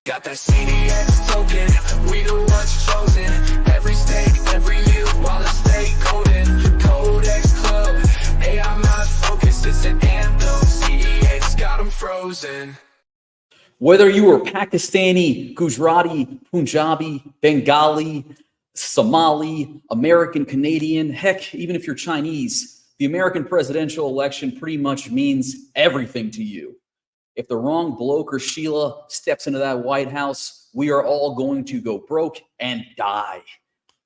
Got that CDX token, we the ones chosen. Every state, every year, while I stay golden. Cod3x Club, hey, I'm not focused, it's an anthem. CDX got them frozen. Whether you are Pakistani, Gujarati, Punjabi, Bengali, Somali, American, Canadian, heck, even if you're Chinese, the American presidential election pretty much means everything to you. If the wrong bloke or Sheila steps into that White House, we are all going to go broke and die.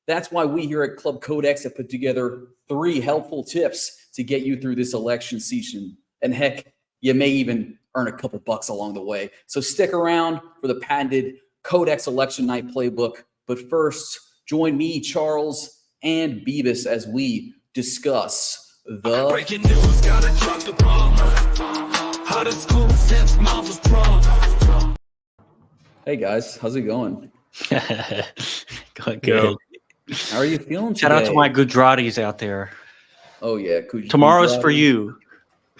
That's why we here at Club Cod3x have put together 3 helpful tips to get you through this election season. And heck, you may even earn a couple bucks along the way. So stick around for the patented Cod3x Election Night Playbook. But first, join me, Charles, and Beavis as we discuss the breaking news, gotta drop the bomb. Hottest school since Marvel's prom. Hey guys, how's it going? Going good. How are you feeling today? Shout out to my Gujaratis out there. Oh yeah, Tomorrow's for you.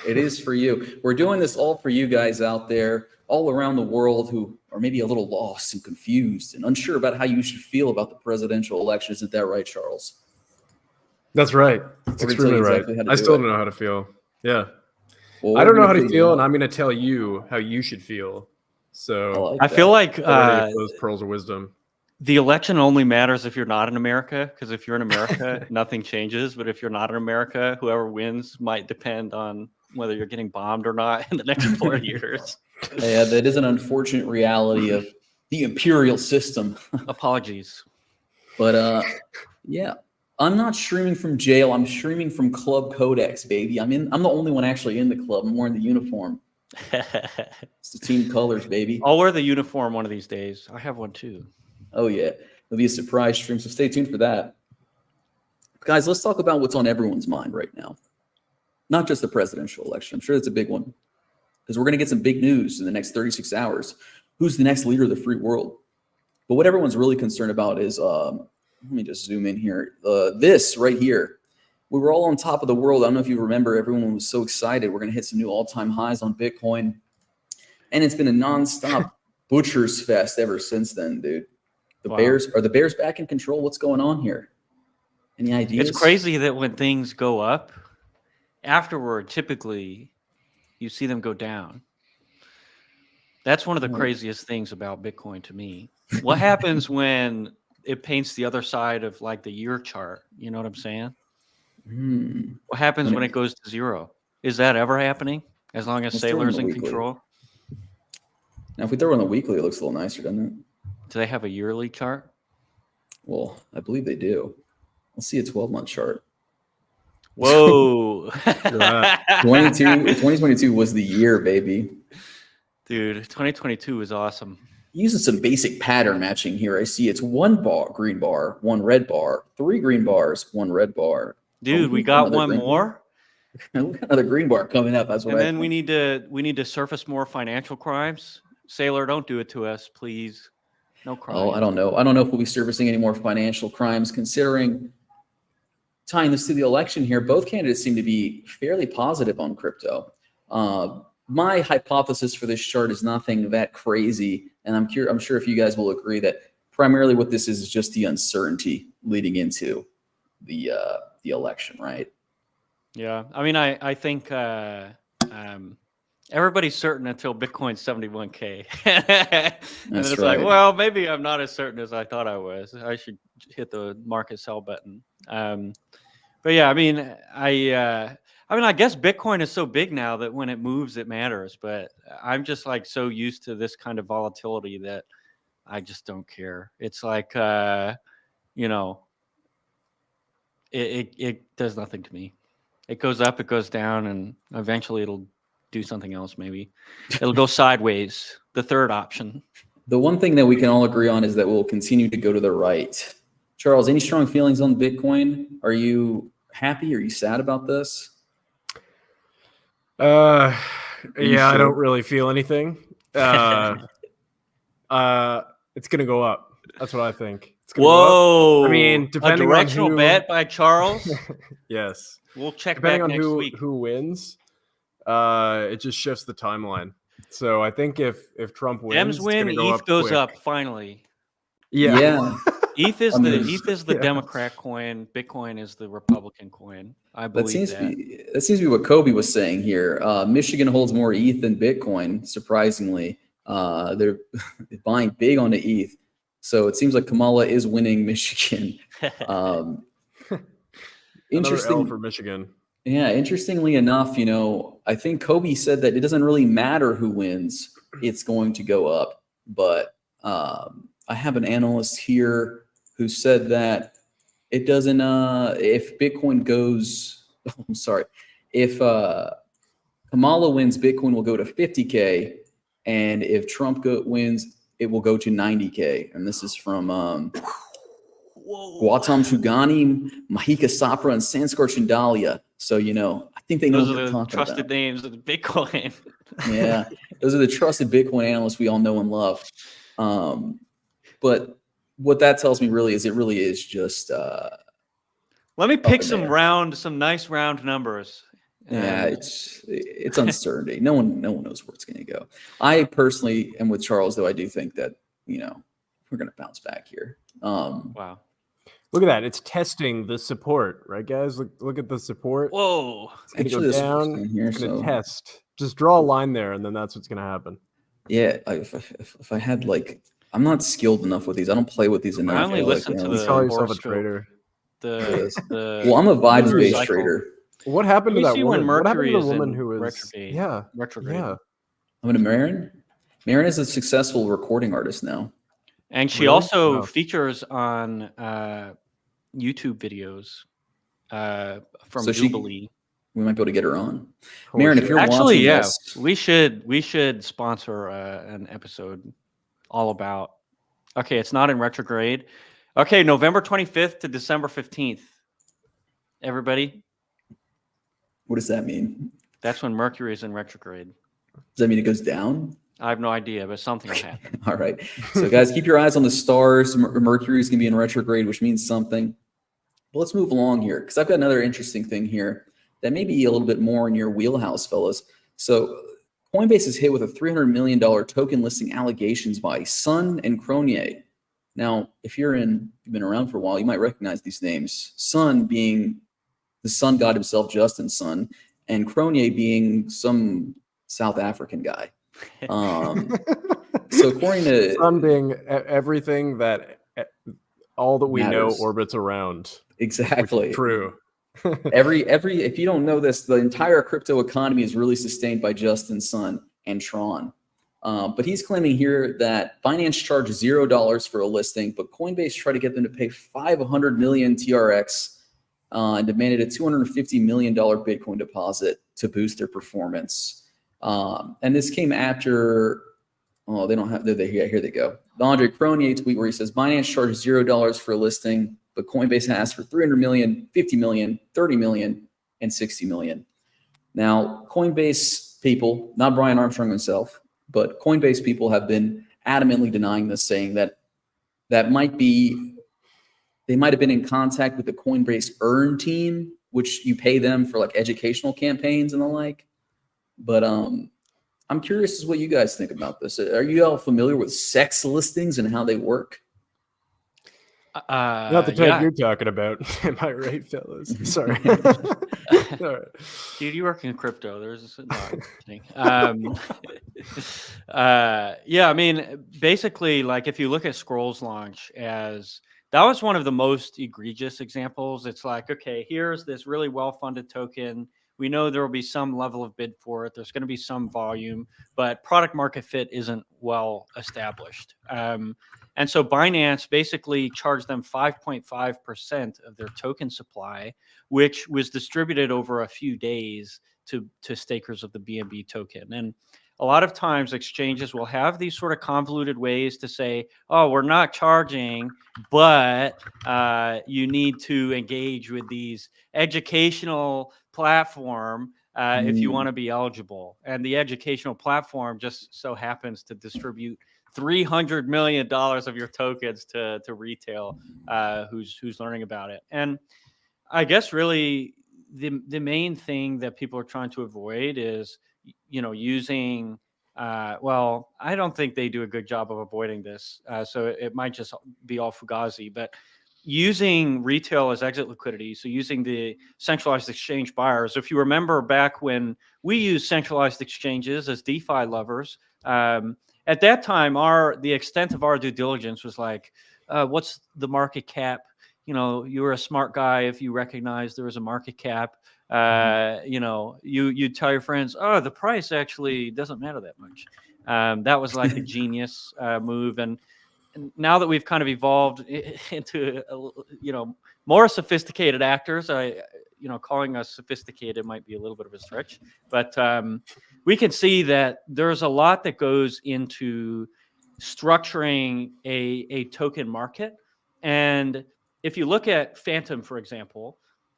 It is for you. We're doing this all for you guys out there, all around the world who are maybe a little lost and confused and unsure about how you should feel about the presidential election. Isn't that right, Charles? That's right. It's extremely exactly right. I still don't know how to feel. Yeah. Well, I don't know how to feel, and I'm going to tell you how you should feel. So I feel like those pearls of wisdom. The election only matters if you're not in America, because if you're in America, nothing changes. But if you're not in America, whoever wins might depend on whether you're getting bombed or not in the next 4 years. Yeah, that is an unfortunate reality of the imperial system. Apologies. But yeah, I'm not streaming from jail. I'm streaming from Club Cod3x, baby. I'm the only one actually in the club. I'm wearing the uniform. It's the team colors, baby. I'll wear the uniform one of these days. I have one too. Oh yeah, it'll be a surprise stream, so stay tuned for that. Guys, let's talk about what's on everyone's mind right now. Not just the presidential election. I'm sure that's a big one, because we're going to get some big news in the next 36 hours. Who's the next leader of the free world? But what everyone's really concerned about is, let me just zoom in here. This right here. We were all on top of the world. I don't know if you remember, everyone was so excited. We're going to hit some new all-time highs on Bitcoin. And it's been a nonstop butcher's fest ever since then, dude. Wow. Are the Bears back in control? What's going on here? Any ideas? It's crazy that when things go up, afterward, typically, you see them go down. That's one of the craziest things about Bitcoin to me. What happens when it paints the other side of like the year chart? You know what I'm saying? What happens when it goes to zero? Is that ever happening? As long as Sailor's in control? Now, if we throw it on the weekly, it looks a little nicer, doesn't it? Do they have a yearly chart? Well, I believe they do. Let's see a 12-month chart. Whoa. 2022 was the year, baby. Dude, 2022 was awesome. Using some basic pattern matching here, I see it's 1 green bar, 1 red bar, 3 green bars, 1 red bar. Dude, we got one more. We got another green bar coming up. That's what. And then we need to surface more financial crimes. Sailor, don't do it to us, please. No crime. Oh, I don't know. I don't know if we'll be surfacing any more financial crimes, considering tying this to the election here. Both candidates seem to be fairly positive on crypto. My hypothesis for this chart is nothing that crazy, and I'm sure if you guys will agree that primarily what this is just the uncertainty leading into the election, right? Yeah, I mean, I think everybody's certain until Bitcoin's 71K. And then it's right. like, well, maybe I'm not as certain as I thought I was. I should hit the market sell button. But yeah, I mean, I guess Bitcoin is so big now that when it moves, it matters. But I'm just like so used to this kind of volatility that I just don't care. It's like, you know, it does nothing to me. It goes up, it goes down, and eventually it'll do something else. Maybe it'll go sideways. The third option. The one thing that we can all agree on is that we'll continue to go to the right. Charles, any strong feelings on Bitcoin? Are you happy? Are you sad about this? Yeah, sure? I don't really feel anything. It's gonna go up. That's what I think. It's gonna Whoa! go up. I mean, depending a directional on who, bet by Charles. Yes. We'll check Depending back on next week. who wins, it just shifts the timeline. So I think if Trump wins, Dems it's win, gonna go ETH up goes quick. up finally. Yeah. ETH is I mean, the Democrat coin. Bitcoin is the Republican coin. I that believe seems that. to be what Kobe was saying here. Michigan holds more ETH than Bitcoin. Surprisingly, they're buying big on the ETH. So it seems like Kamala is winning Michigan. Another L Interesting. for Michigan. Yeah, interestingly enough, I think Kobe said that it doesn't really matter who wins; it's going to go up. But I have an analyst here who said that it doesn't. If Bitcoin goes, I'm sorry, if Kamala wins, Bitcoin will go to 50K, and if Trump wins, it will go to 90K. And this is from Gautam Chugani, Mahika Sapra, and Sanskar Chindalia. So, I think they know Those what are they're the talking trusted about. names of the Bitcoin. Yeah, those are the trusted Bitcoin analysts we all know and love. But what that tells me really is it really is just Let me pick in some there. some nice round numbers. Yeah, it's uncertainty. No one knows where it's going to go. I personally am with Charles, though. I do think that we're going to bounce back here. Wow. Look at that. It's testing the support, right, guys? Look at the support. Whoa. It's going to Actually, go this down. one here, It's going to so test. Just draw a line there, and then that's what's going to happen. yeah. If I had I'm not skilled enough with these. I don't play with these enough. I only listen to You the call yourself a horoscope. trader. Well, I'm a vibes-based cycle. trader. What happened to We that see when woman? What happened Mercury to the is woman in who was retrograde. Yeah. I'm a Marin. Marin is a successful recording artist now. And she Really? also Wow. features on YouTube videos from So Jubilee. We might be able to get her on. Holy Marin, if shit. you're Actually, watching yeah, this, we should sponsor an episode all about. Okay, it's not in retrograde. Okay, November 25th to December 15th. Everybody, what does that mean? that's when Mercury is in retrograde. Does that mean it goes down? I have no idea, but something will happen. All right. So, guys, keep your eyes on the stars. Mercury is going to be in retrograde, which means something. But let's move along here because I've got another interesting thing here that may be a little bit more in your wheelhouse, fellas. So, Coinbase is hit with a $300 million token listing allegations by Sun and Cronier. Now, if you've been around for a while, you might recognize these names. Sun being the sun god himself, Justin Sun, and Cronier being some South African guy. So according to Sun being everything that all that we matters. know orbits around. Exactly. True. every if you don't know this, the entire crypto economy is really sustained by Justin Sun and Tron. But he's claiming here that Binance charged $0 for a listing, but Coinbase tried to get them to pay 500 million TRX and demanded a $250 million Bitcoin deposit to boost their performance. And this came after, they don't have, here they go. The Andre Cronier tweet where he says, Binance charged $0 for a listing, but Coinbase asked for 300 million, 50 million, 30 million, and 60 million. Now, Coinbase people, not Brian Armstrong himself, but Coinbase people have been adamantly denying this, saying that they might have been in contact with the Coinbase Earn team, which you pay them for like educational campaigns and the like. But I'm curious as what you guys think about this. Are you all familiar with sex listings and how they work? Not the type you're talking about. Am I right, fellas? Sorry. Dude, you work in crypto. There's yeah, I mean, basically, like if you look at Scroll's launch that was one of the most egregious examples. It's like, okay, here's this really well-funded token. We know there will be some level of bid for it. There's going to be some volume, but product market fit isn't well established. And so Binance basically charged them 5.5% of their token supply, which was distributed over a few days to stakers of the BNB token. And a lot of times exchanges will have these sort of convoluted ways to say, oh, we're not charging, but you need to engage with these educational platform if you want to be eligible. And the educational platform just so happens to distribute $300 million of your tokens to retail who's learning about it. And I guess really the main thing that people are trying to avoid is, using Well, I don't think they do a good job of avoiding this. So it might just be all fugazi, but using retail as exit liquidity, so using the centralized exchange buyers. If you remember back when we used centralized exchanges as DeFi lovers, at that time, the extent of our due diligence was like, what's the market cap? You know, you were a smart guy if you recognized there was a market cap. You know, you tell your friends, oh, the price actually doesn't matter that much. That was like a genius move. And now that we've kind of evolved into, you know, more sophisticated actors, you know, calling us sophisticated might be a little bit of a stretch, but we can see that there's a lot that goes into structuring a token market. And if you look at Phantom, for example,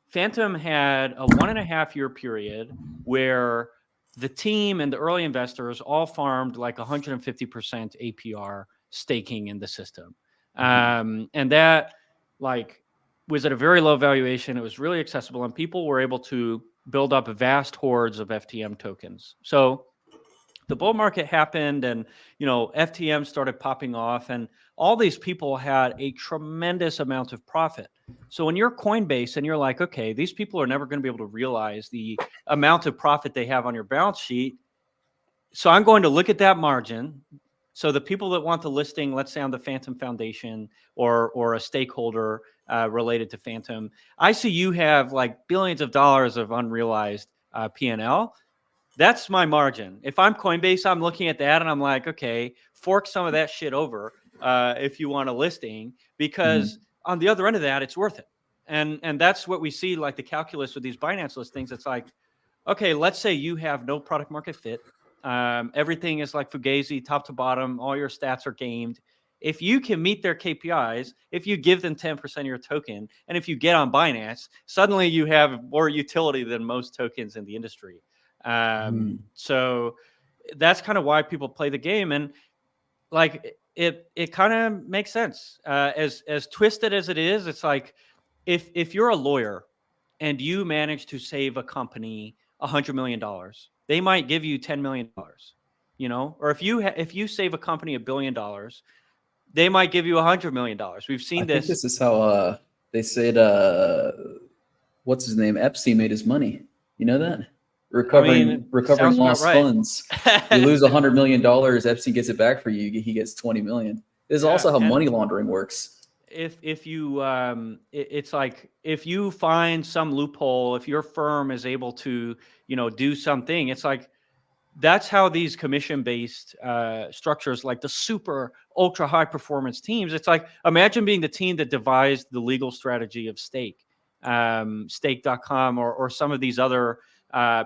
Phantom had a 1.5-year period where the team and the early investors all farmed like 150% APR staking in the system. And that like was at a very low valuation. It was really accessible and people were able to build up vast hordes of FTM tokens. So the bull market happened and, you know, FTM started popping off and all these people had a tremendous amount of profit. So when you're Coinbase and you're like, okay, these people are never going to be able to realize the amount of profit they have on your balance sheet. So I'm going to look at that margin. So the people that want the listing, let's say on the Phantom Foundation or a stakeholder related to Phantom, I see you have like billions of dollars of unrealized P&L. That's my margin. If I'm Coinbase, I'm looking at that and I'm like, okay, fork some of that shit over if you want a listing, because on the other end of that, it's worth it. And that's what we see, like the calculus with these Binance listings. It's like, okay, let's say you have no product market fit. Everything is like fugazi, top to bottom. All your stats are gamed. If you can meet their KPIs, if you give them 10% of your token, and if you get on Binance, suddenly you have more utility than most tokens in the industry. So that's kind of why people play the game. And like, it kind of makes sense. As twisted as it is, it's like, if you're a lawyer and you manage to save a company $100 million, they might give you $10 million, you know, or if you save a company $1 billion, they might give you $100 million. We've seen this. This is how they said, what's his name? Epstein made his money. You know that? Recovering lost funds. You lose $100 million, Epstein gets it back for you. He gets 20 million. This is also how money laundering works. If you it's like if you find some loophole, if your firm is able to, you know, do something, it's like that's how these commission-based structures, like the super ultra high performance teams. It's like, imagine being the team that devised the legal strategy of stake, stake.com or some of these other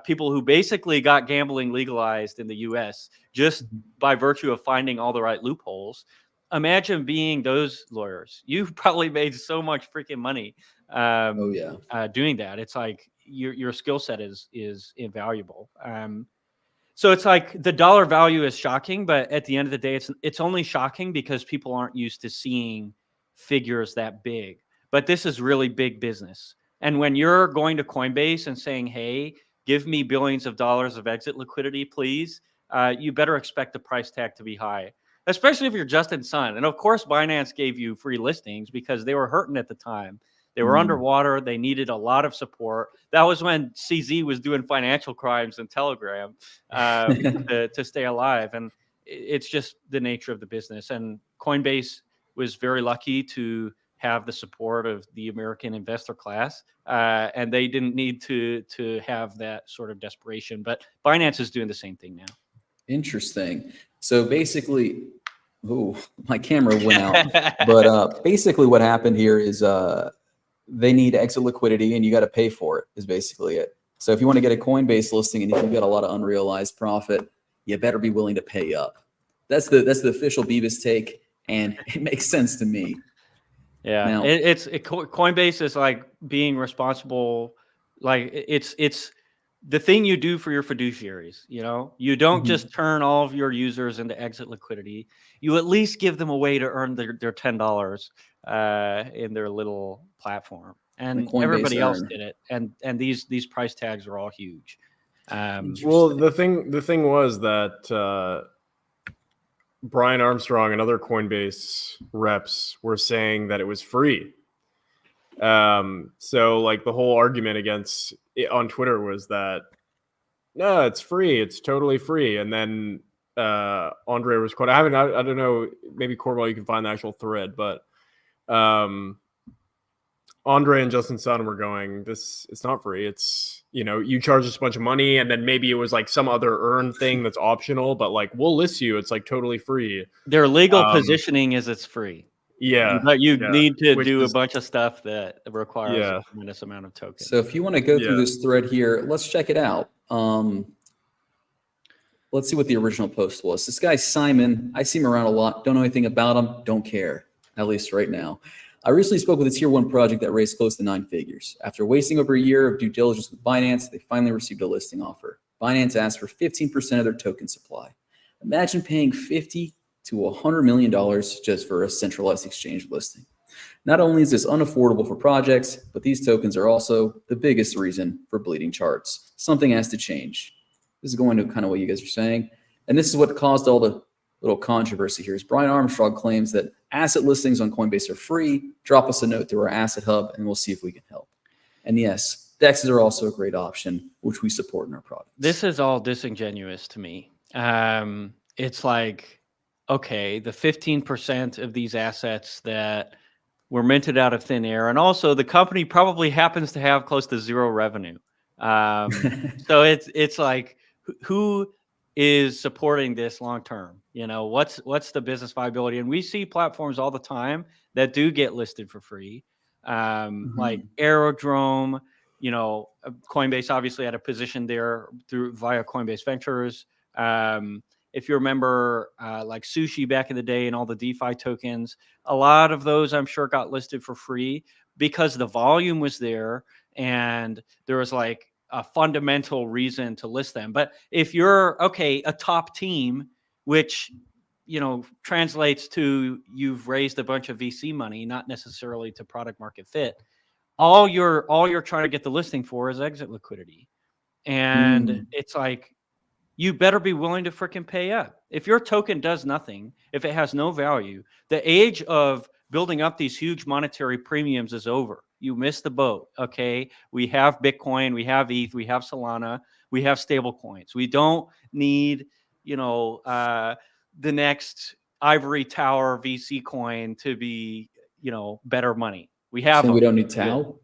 people who basically got gambling legalized in the US just by virtue of finding all the right loopholes. Imagine being those lawyers. You've probably made so much freaking money doing that. It's like your skill set is invaluable. So it's like the dollar value is shocking, but at the end of the day, it's only shocking because people aren't used to seeing figures that big. But this is really big business. And when you're going to Coinbase and saying, hey, give me billions of dollars of exit liquidity, please, you better expect the price tag to be high, especially if you're Justin Sun. And of course, Binance gave you free listings because they were hurting at the time. They were underwater. They needed a lot of support. That was when CZ was doing financial crimes in Telegram to stay alive. And it's just the nature of the business. And Coinbase was very lucky to have the support of the American investor class. And they didn't need to have that sort of desperation. But Binance is doing the same thing now. Interesting. So basically, my camera went out. But basically what happened here is they need exit liquidity and you got to pay for it is basically it. So if you want to get a Coinbase listing and if you've got a lot of unrealized profit, you better be willing to pay up. That's the official Beavis take, and it makes sense to me. Yeah, now, Coinbase is like being responsible. Like it's the thing you do for your fiduciaries. You know, you don't just turn all of your users into exit liquidity. You at least give them a way to earn their $10 in their little platform. And everybody else did it. And these price tags are all huge. Well, the thing was that Brian Armstrong and other Coinbase reps were saying that it was free. So like the whole argument against it on Twitter was that no, it's free, it's totally free. And then Andre was quoted. I don't know, maybe Corval, you can find the actual thread, but Andre and Justin Sun were going, it's not free. It's, you charge us a bunch of money, and then maybe it was like some other earn thing that's optional, but like we'll list you. It's like totally free. Their legal positioning is it's free. Yeah. But you need to do a bunch of stuff that requires Yeah. a tremendous amount of tokens. So if you want to go through this thread here, let's check it out. Let's see what the original post was. This guy, Simon, I see him around a lot. Don't know anything about him. Don't care, at least right now. I recently spoke with a tier 1 project that raised close to 9 figures. After wasting over a year of due diligence with Binance, they finally received a listing offer. Binance asked for 15% of their token supply. Imagine paying $50 to $100 million just for a centralized exchange listing. Not only is this unaffordable for projects, but these tokens are also the biggest reason for bleeding charts. Something has to change. This is going to kind of what you guys are saying. And this is what caused all the little controversy here is Brian Armstrong claims that asset listings on Coinbase are free. Drop us a note through our asset hub and we'll see if we can help. And yes, DEXs are also a great option, which we support in our products. This is all disingenuous to me. It's like, okay, the 15% of these assets that were minted out of thin air. And also the company probably happens to have close to zero revenue. So it's like, who is supporting this long term? What's the business viability? And we see platforms all the time that do get listed for free, like Aerodrome. Coinbase obviously had a position there via Coinbase Ventures. If you remember, like Sushi back in the day and all the DeFi tokens, a lot of those I'm sure got listed for free because the volume was there and there was like a fundamental reason to list them. But if you're a top team, which translates to you've raised a bunch of VC money, not necessarily to product market fit, all you're trying to get the listing for is exit liquidity. And it's like, you better be willing to freaking pay up. If your token does nothing, if it has no value, the age of building up these huge monetary premiums is over. You missed the boat. Okay. We have Bitcoin, we have ETH, we have Solana, we have stable coins. We don't need, the next ivory tower VC coin to be, better money. We have. So we don't need Tau.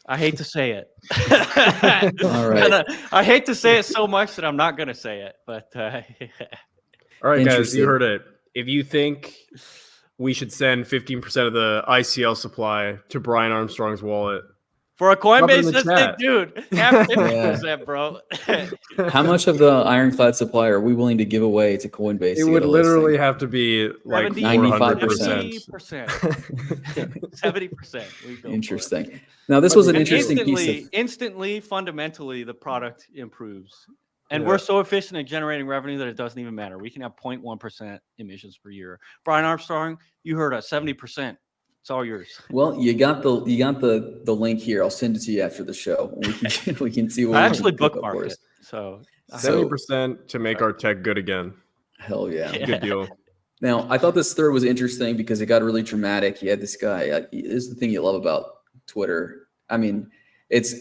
I hate to say it. All right. I hate to say it so much that I'm not going to say it, but all right, guys, you heard it. If you think we should send 15% of the ICL supply to Brian Armstrong's wallet for a Coinbase listing, dude, have 50%, bro. How much of the ironclad supply are we willing to give away to Coinbase? It would literally have to be like 95%. 70%. Interesting. Now, this was an interesting piece. Instantly, fundamentally, the product improves. And we're so efficient at generating revenue that it doesn't even matter. We can have 0.1% emissions per year. Brian Armstrong, you heard us, 70%. It's all yours. Well, you got the link here. I'll send it to you after the show. We can see what I actually bookmarked it. So 70% to make our tech good again. Hell yeah. Good deal. Now, I thought this thread was interesting because it got really dramatic. You had this guy. This is the thing you love about Twitter. I mean, it's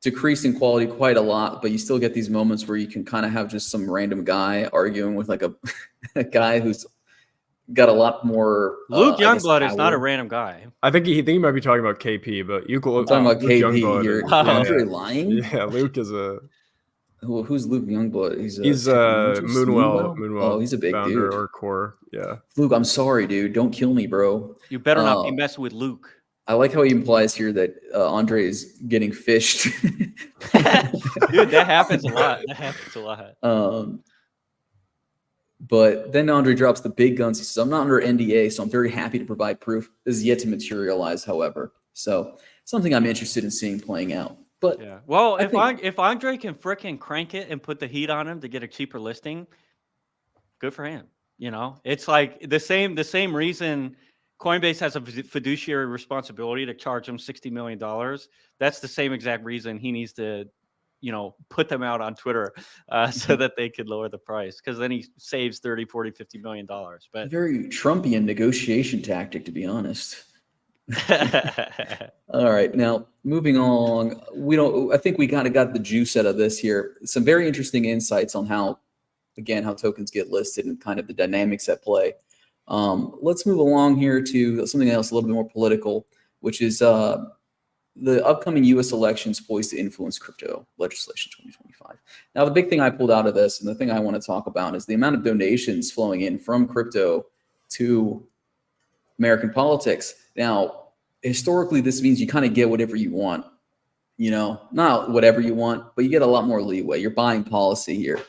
decreased in quality quite a lot, but you still get these moments where you can kind of have just some random guy arguing with like a guy who's got a lot more. Luke Youngblood is not a random guy. I think he might be talking about KP, but you go talking about Luke KP. Youngblood. You're Yeah. lying. Yeah, Luke is a. Who's Luke Youngblood? He's Moonwell. Oh, he's a big dude. Or core. Yeah. Luke, I'm sorry, dude. Don't kill me, bro. You better not be messing with Luke. I like how he implies here that Andre is getting fished. Dude, that happens a lot. But then Andre drops the big guns. He says, I'm not under NDA, so I'm very happy to provide proof. This is yet to materialize, however. So something I'm interested in seeing playing out. But yeah. Well, if Andre can fricking crank it and put the heat on him to get a cheaper listing, good for him. It's like the same reason Coinbase has a fiduciary responsibility to charge him $60 million. That's the same exact reason he needs to, put them out on Twitter so that they could lower the price, because then he saves 30, 40, $50 million. But very Trumpian negotiation tactic, to be honest. All right, now moving on. I think we kind of got the juice out of this here. Some very interesting insights on how tokens get listed and kind of the dynamics at play. Let's move along here to something else a little bit more political, which is the upcoming U.S. elections poised to influence crypto legislation 2025. Now, the big thing I pulled out of this, and the thing I want to talk about, is the amount of donations flowing in from crypto to American politics. Now, historically, this means you kind of get whatever you want. Not whatever you want, but you get a lot more leeway. You're buying policy here.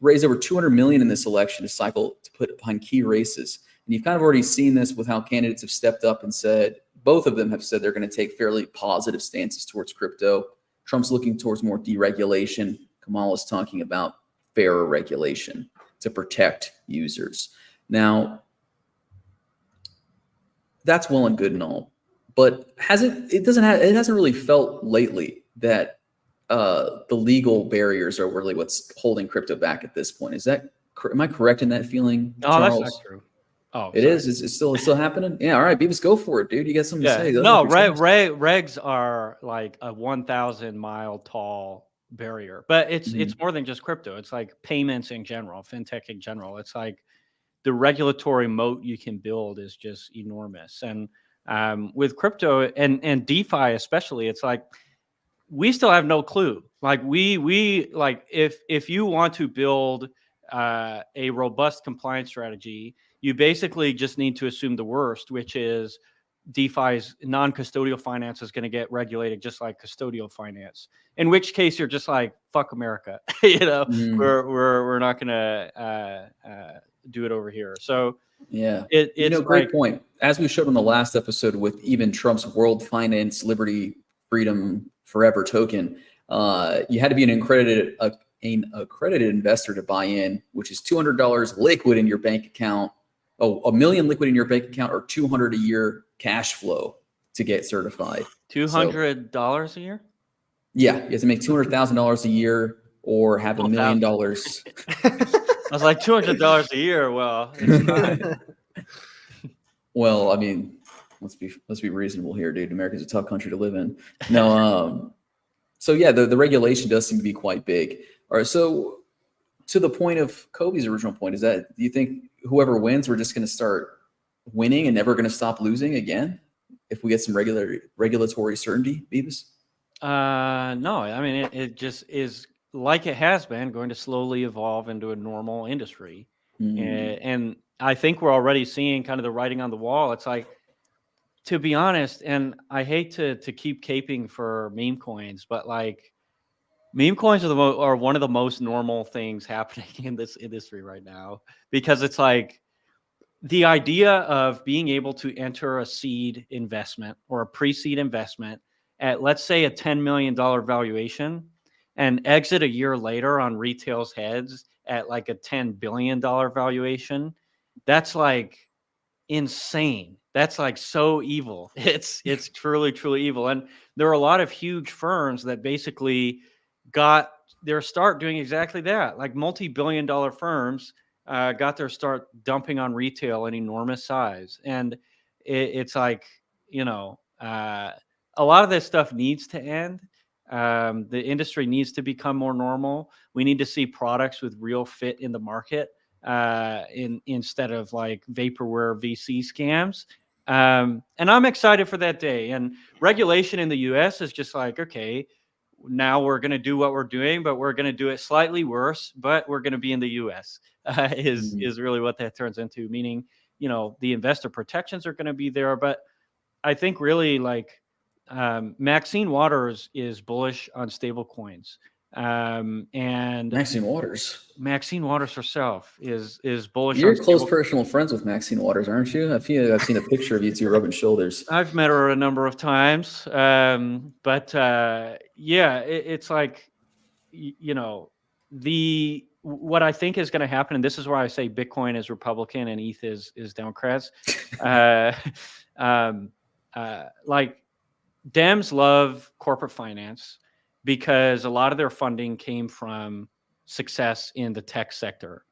Raised over $200 million in this election to put behind key races. And you've kind of already seen this with how candidates have stepped up and said, both of them have said they're going to take fairly positive stances towards crypto. Trump's looking towards more deregulation. Kamala's talking about fairer regulation to protect users. Now, that's well and good and all, but it hasn't really felt lately that the legal barriers are really what's holding crypto back at this point. Am I correct in that feeling, Charles? That's not true. Oh, it is. It's still happening. Yeah. All right, Beavis, go for it, dude. You got something to say? No, regs are like a 1,000 mile tall barrier, but it's more than just crypto. It's like payments in general, fintech in general. It's like the regulatory moat you can build is just enormous. And with crypto and DeFi especially, it's like we still have no clue. Like we like if you want to build a robust compliance strategy, you basically just need to assume the worst, which is DeFi's non-custodial finance is going to get regulated just like custodial finance. In which case, you're just like, fuck America. We're not going to do it over here. So yeah, it's great point. As we showed on the last episode with even Trump's World Finance Liberty Freedom Forever token, you had to be an accredited investor to buy in, which is $200 liquid in your bank account. $1 million liquid in your bank account, or $200 a year cash flow to get certified. $200 a year? Yeah, you have to make $200,000 a year or have $1 million. I was like, $200 a year. Well, it's not. Well, I mean, let's be reasonable here, dude. America's a tough country to live in. No, so yeah, the regulation does seem to be quite big. All right, so to the point of Kobe's original point, is that, do you think whoever wins, we're just going to start winning and never going to stop losing again if we get some regulatory certainty, Beavis? No, I mean, it just is like it has been going to slowly evolve into a normal industry. And I think we're already seeing kind of the writing on the wall. It's like, to be honest, and I hate to keep caping for meme coins, but like meme coins are one of the most normal things happening in this industry right now, because it's like the idea of being able to enter a seed investment or a pre-seed investment at, let's say, a $10 million valuation and exit a year later on retail's heads at like a $10 billion valuation. That's like insane. That's like so evil. It's truly, truly evil. And there are a lot of huge firms that basically got their start doing exactly that. Like multi-billion dollar firms got their start dumping on retail in enormous size. And it's like, a lot of this stuff needs to end. The industry needs to become more normal. We need to see products with real fit in the market instead of like vaporware VC scams. And I'm excited for that day. And regulation in the US is just like, okay, now we're going to do what we're doing, but we're going to do it slightly worse, but we're going to be in the US is really what that turns into, meaning, the investor protections are going to be there. But I think really like Maxine Waters is bullish on stable coins. And Maxine Waters herself is bullish. You're close personal friends with Maxine Waters, aren't you? I've seen a picture of you two rubbing shoulders. I've met her a number of times. But it's like, what I think is going to happen, and this is where I say Bitcoin is Republican and ETH is Democrats. Like Dems love corporate finance because a lot of their funding came from success in the tech sector.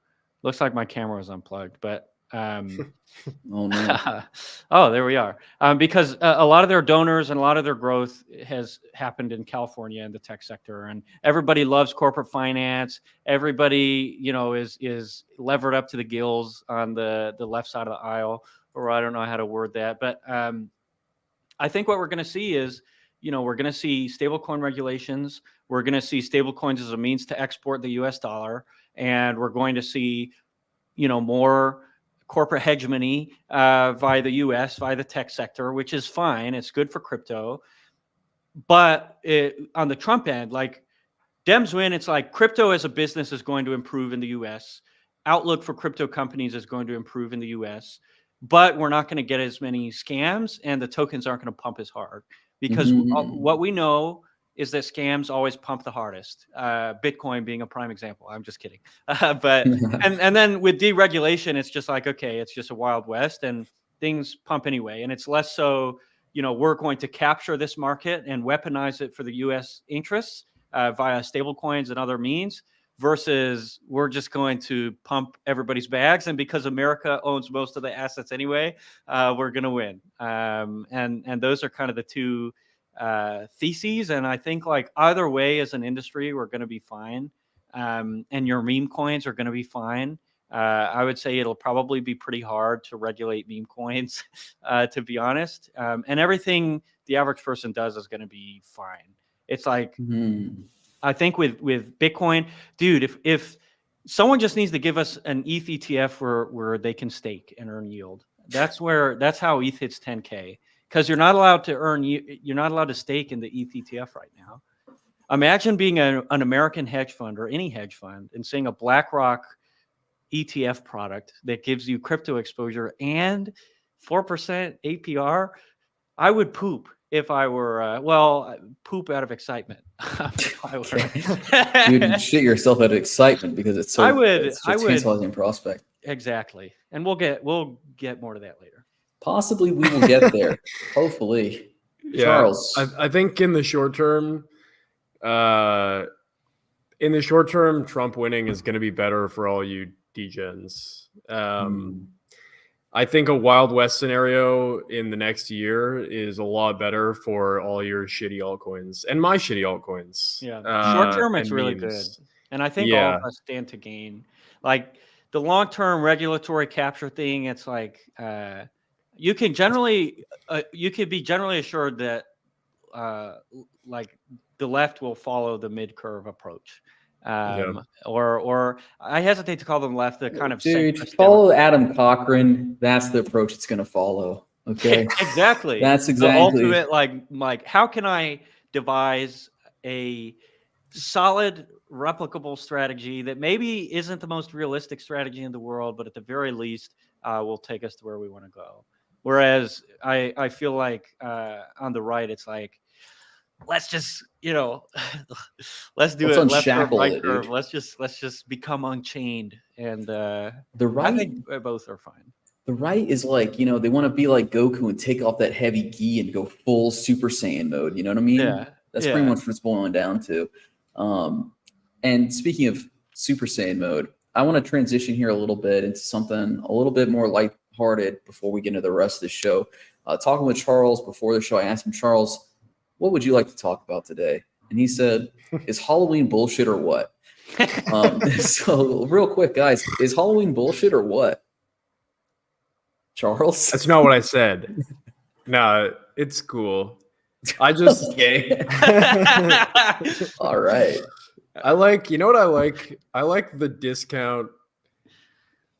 Looks like my camera was unplugged, but Oh no. oh, there we are. Because a lot of their donors and a lot of their growth has happened in California in the tech sector, and everybody loves corporate finance. Everybody, is levered up to the gills on the left side of the aisle, or I don't know how to word that, but I think what we're going to see is, we're going to see stablecoin regulations. We're going to see stablecoins as a means to export the U.S. dollar, and we're going to see, more corporate hegemony via the U.S., via the tech sector, which is fine. It's good for crypto. But on the Trump end, like Dems win, it's like crypto as a business is going to improve in the U.S. Outlook for crypto companies is going to improve in the U.S., but we're not going to get as many scams, and the tokens aren't going to pump as hard because what we know is that scams always pump the hardest. Bitcoin being a prime example. I'm just kidding. But and then with deregulation, it's just like, okay, it's just a wild west and things pump anyway. And it's less so, we're going to capture this market and weaponize it for the U.S. interests via stablecoins and other means, versus we're just going to pump everybody's bags. And because America owns most of the assets anyway, we're going to win. And those are kind of the two theses. And I think like either way as an industry, we're going to be fine. And your meme coins are going to be fine. I would say it'll probably be pretty hard to regulate meme coins, to be honest. And everything the average person does is going to be fine. It's like, I think with Bitcoin, dude, if someone just needs to give us an ETH ETF where they can stake and earn yield, that's how ETH hits 10K, because you're not allowed to stake in the ETH ETF right now. Imagine being an American hedge fund or any hedge fund and seeing a BlackRock ETF product that gives you crypto exposure and 4% APR. I would poop if I were, poop out of excitement. If I were. You'd shit yourself out of excitement because it's so tantalizing prospect. Exactly. And we'll get more to that later. Possibly we will get there. Hopefully. Yeah, Charles. I think in the short term, Trump winning is going to be better for all you degens. I think a Wild West scenario in the next year is a lot better for all your shitty altcoins and my shitty altcoins. Yeah, short term it's really good, and I think all of us stand to gain. Like the long term regulatory capture thing, it's like you can be generally assured that like the left will follow the mid curve approach. Or I hesitate to call them left, the kind of follow Adam Cochran. That's the approach it's going to follow. Okay. Exactly. That's exactly the ultimate, like how can I devise a solid replicable strategy that maybe isn't the most realistic strategy in the world, but at the very least will take us to where we want to go. Whereas I feel like on the right, it's like, let's just, let's do it. Left curve, right curve. Let's just become unchained. And the right, I think both are fine. The right is like, they want to be like Goku and take off that heavy gi and go full Super Saiyan mode. You know what I mean? Yeah. That's pretty much what it's boiling down to. And speaking of Super Saiyan mode, I want to transition here a little bit into something a little bit more lighthearted before we get into the rest of the show. Talking with Charles before the show, I asked him, Charles, what would you like to talk about today? And he said, is Halloween bullshit or what? So real quick, guys, is Halloween bullshit or what? Charles? That's not what I said. No, it's cool. I just... Okay. All right. I like, you know what I like? I like the discount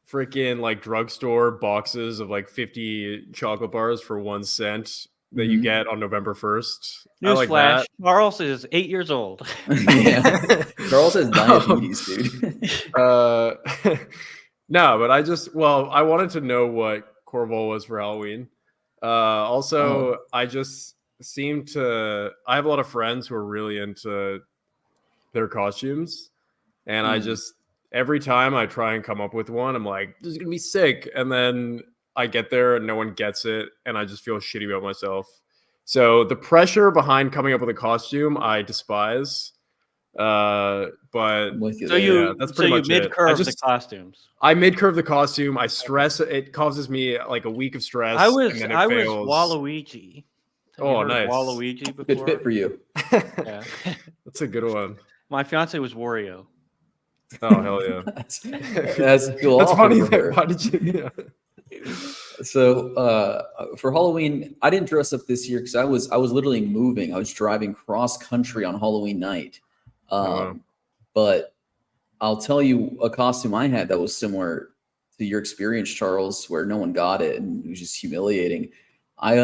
freaking like drugstore boxes of like 50 chocolate bars for 1 cent that you get on November 1st. Newsflash, Charles is 8 years old. Yeah. Charles has diabetes, dude. No, but I wanted to know what Corval was for Halloween. I just I have a lot of friends who are really into their costumes. And I just, every time I try and come up with one, I'm like, this is going to be sick. And then I get there and no one gets it. And I just feel shitty about myself. So the pressure behind coming up with a costume, I despise. But I'm with you So there. you, that's so pretty you much it. mid-curve the costumes. I mid-curve the costume. I stress it causes me like a week of stress. I was and then it fails. Waluigi. Have you Oh, heard of nice. Waluigi before? Good fit for you. Yeah. That's a good one. My fiance was Wario. Oh hell yeah. That's cool. That's funny. For her. Why did you? Yeah. So for Halloween, I didn't dress up this year because I was literally moving. I was driving cross country on Halloween night. Wow. But I'll tell you a costume I had that was similar to your experience, Charles, where no one got it and it was just humiliating. I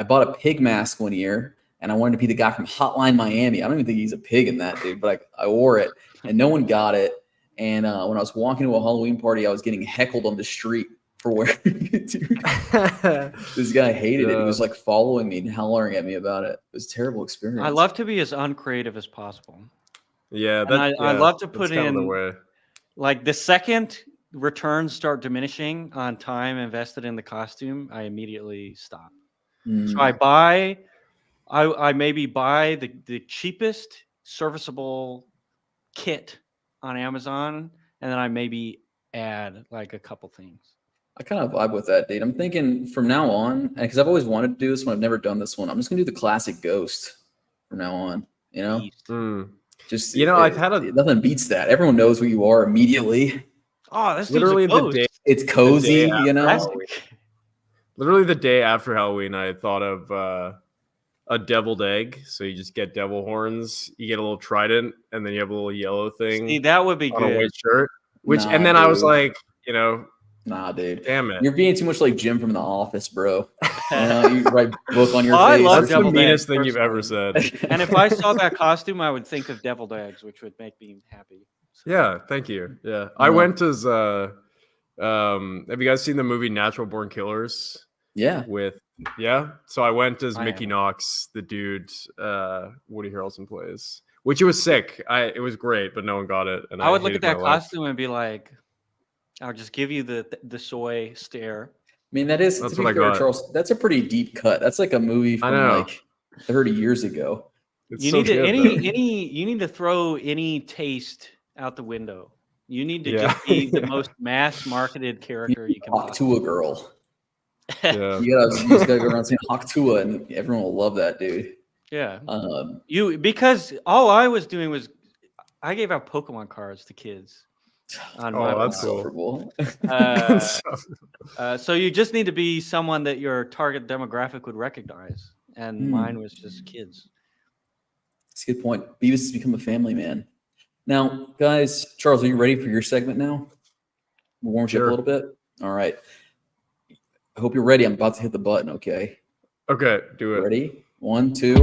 bought a pig mask one year and I wanted to be the guy from Hotline Miami. I don't even think he's a pig in that, dude, but I wore it and no one got it. And when I was walking to a Halloween party, I was getting heckled on the street for wearing it, dude. This guy hated it. He was like following me and hollering at me about it. It was a terrible experience. I love to be as uncreative as possible. Yeah, I love to put in the way. like the second returns start diminishing on time invested in the costume, I immediately stop. So I maybe buy the cheapest serviceable kit on Amazon, and then I maybe add like a couple things. I kind of vibe with that, dude. I'm thinking from now on, because I've always wanted to do this one, I've never done this one. I'm just gonna do the classic Ghost from now on. You know, just I've had nothing beats that. Everyone knows who you are immediately. Oh, that's literally the day. It's cozy, you know. Literally the day after Halloween, I thought of a deviled egg. So you just get devil horns, you get a little trident, and then you have a little yellow thing. See, that would be on good. A white shirt. And then dude. I was like, nah, dude. Damn it. You're being too much like Jim from The Office, bro. You write book on your I face. love That's the deviled meanest eggs, thing you've ever said. And if I saw that costume, I would think of deviled eggs, which would make me happy. So. Yeah, thank you. Yeah. I went as have you guys seen the movie Natural Born Killers? Yeah. So I went as Mickey Knox, the dude Woody Harrelson plays. Which it was sick. It was great, but no one got it. And I would look at that costume and be like, I'll just give you the soy stare. I mean, that's to be fair, Charles, that's a pretty deep cut. That's like a movie from like 30 years ago. You need to throw any taste out the window. You need to just be the most mass marketed character you can. Talk to a girl. Yeah. You just gotta go around saying Haktua and everyone will love that, dude. Yeah. Because all I was doing was I gave out Pokemon cards to kids. That's cool. So you just need to be someone that your target demographic would recognize. And mine was just kids. That's a good point. Beavis has become a family man. Now, guys, Charles, are you ready for your segment now? We'll warm you up a little bit. All right. I hope you're ready. I'm about to hit the button, okay? Okay, do it. Ready? 1, 2.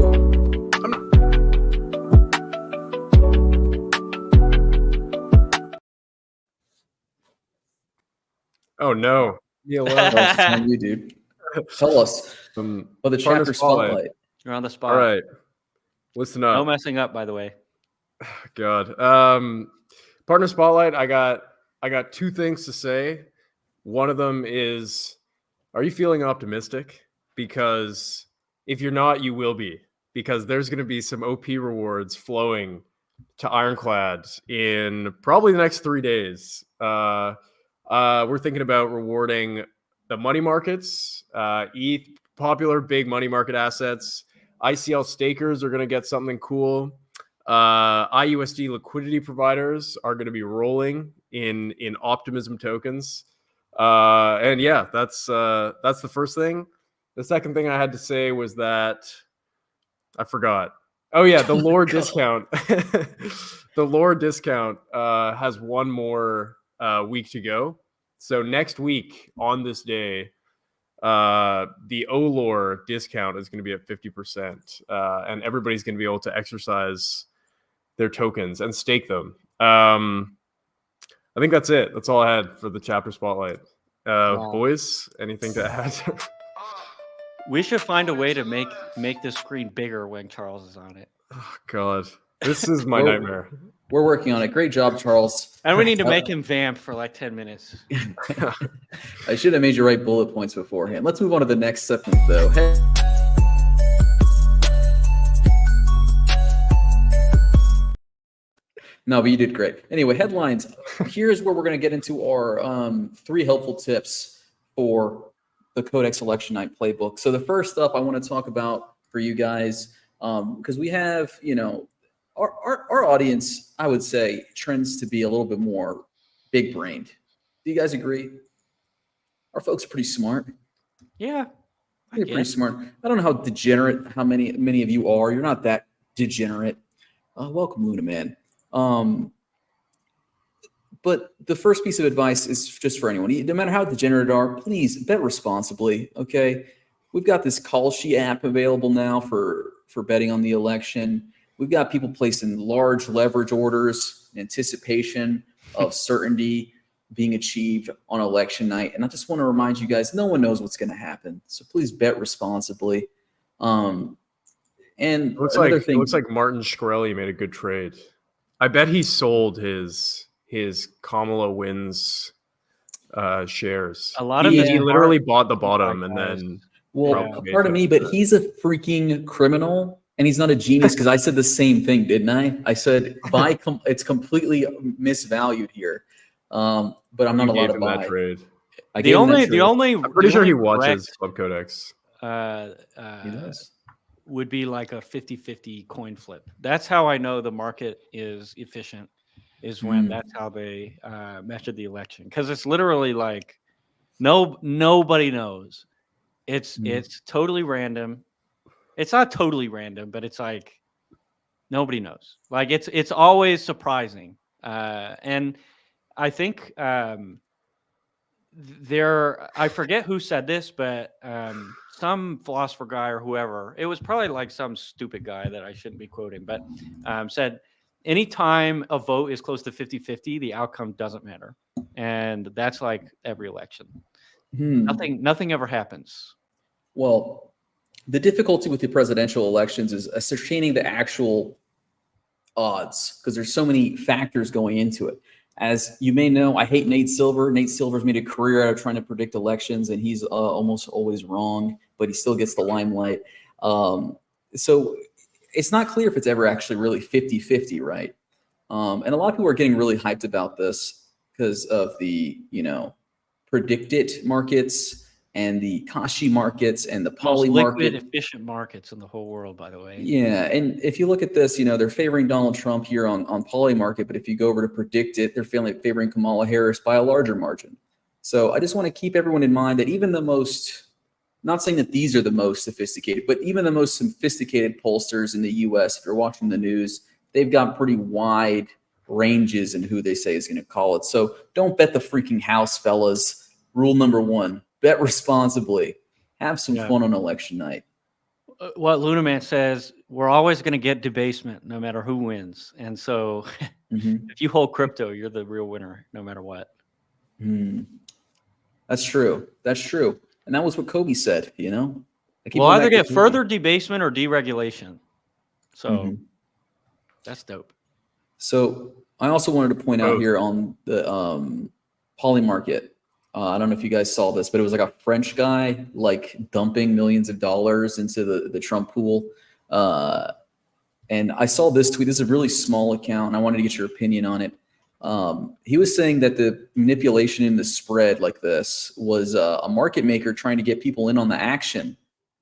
Oh no. Yeah, you, dude. Tell us about the chapter spotlight. You're on the spot. All right. Listen up. No messing up, by the way. God. Partner spotlight. I got two things to say. One of them is, are you feeling optimistic? Because if you're not, you will be. Because there's going to be some OP rewards flowing to Ironclad in probably the next 3 days. We're thinking about rewarding the money markets, ETH, popular big money market assets. ICL stakers are going to get something cool. IUSD liquidity providers are going to be rolling in optimism tokens. And yeah, that's the first thing. The second thing I had to say was that I forgot. Oh yeah, the lore discount. The lore discount has one more week to go. So next week on this day, the O-lore discount is going to be at 50%, and everybody's going to be able to exercise their tokens and stake them. I think that's it. That's all I had for the chapter spotlight. Boys, anything to add? We should find a way to make this screen bigger when Charles is on it. Oh God, this is my nightmare. We're working on it. Great job, Charles. And we need to make him vamp for like 10 minutes. I should have made you write bullet points beforehand. Let's move on to the next segment, though. Hey. No, but you did great. Anyway, headlines. Here's where we're going to get into our 3 helpful tips for the Cod3x election night playbook. So the first up I want to talk about for you guys, because we have, our audience, I would say, trends to be a little bit more big-brained. Do you guys agree? Our folks are pretty smart. Yeah. They're pretty smart. I don't know how degenerate, how many of you are. You're not that degenerate. Welcome, Luna Man. But the first piece of advice is just for anyone. No matter how degenerate you are, please bet responsibly, okay? We've got this Kalshi app available now for betting on the election. We've got people placing large leverage orders in anticipation of certainty being achieved on election night. And I just want to remind you guys, no one knows what's going to happen. So please bet responsibly. And it looks like Martin Shkreli made a good trade. I bet he sold his Kamala wins shares. A lot of he literally bought the bottom and then. Well, pardon me, but he's a freaking criminal, and he's not a genius, because I said the same thing, didn't I? I said it's completely misvalued here, but I'm not allowed to buy that trade. I'm pretty sure he watches Club Cod3x. He does. Would be like a 50-50 coin flip. That's how I know the market is efficient, is when that's how they measured the election. Because it's literally like nobody knows. It's totally random. It's not totally random, but it's like nobody knows. Like it's always surprising. And I think I forget who said this, but some philosopher guy or whoever, it was probably like some stupid guy that I shouldn't be quoting, but said anytime a vote is close to 50-50, the outcome doesn't matter. And that's like every election. Nothing ever happens. Well, the difficulty with the presidential elections is ascertaining the actual odds, because there's so many factors going into it. As you may know, I hate Nate Silver. Nate Silver's made a career out of trying to predict elections, and he's almost always wrong, but he still gets the limelight. So it's not clear if it's ever actually really 50-50, right? And a lot of people are getting really hyped about this because of the, predicted markets and the Kashi markets and the Poly liquid, market. efficient markets in the whole world, by the way. Yeah, and if you look at this, they're favoring Donald Trump here on Poly market, but if you go over to predict it, they're favoring Kamala Harris by a larger margin. So I just want to keep everyone in mind that even the most, not saying that these are the most sophisticated, but even the most sophisticated pollsters in the U.S., if you're watching the news, they've got pretty wide ranges in who they say is going to call it. So don't bet the freaking house, fellas. Rule number 1. Bet responsibly. Have some fun on election night. What Luna Man says, we're always going to get debasement no matter who wins. And so if you hold crypto, you're the real winner no matter what. That's true. That's true. And that was what Kobe said, We'll either get further debasement or deregulation. So that's dope. So I also wanted to point out here on the Poly market, I don't know if you guys saw this, but it was like a French guy like dumping millions of dollars into the Trump pool. And I saw this tweet. This is a really small account, and I wanted to get your opinion on it. He was saying that the manipulation in the spread like this was a market maker trying to get people in on the action.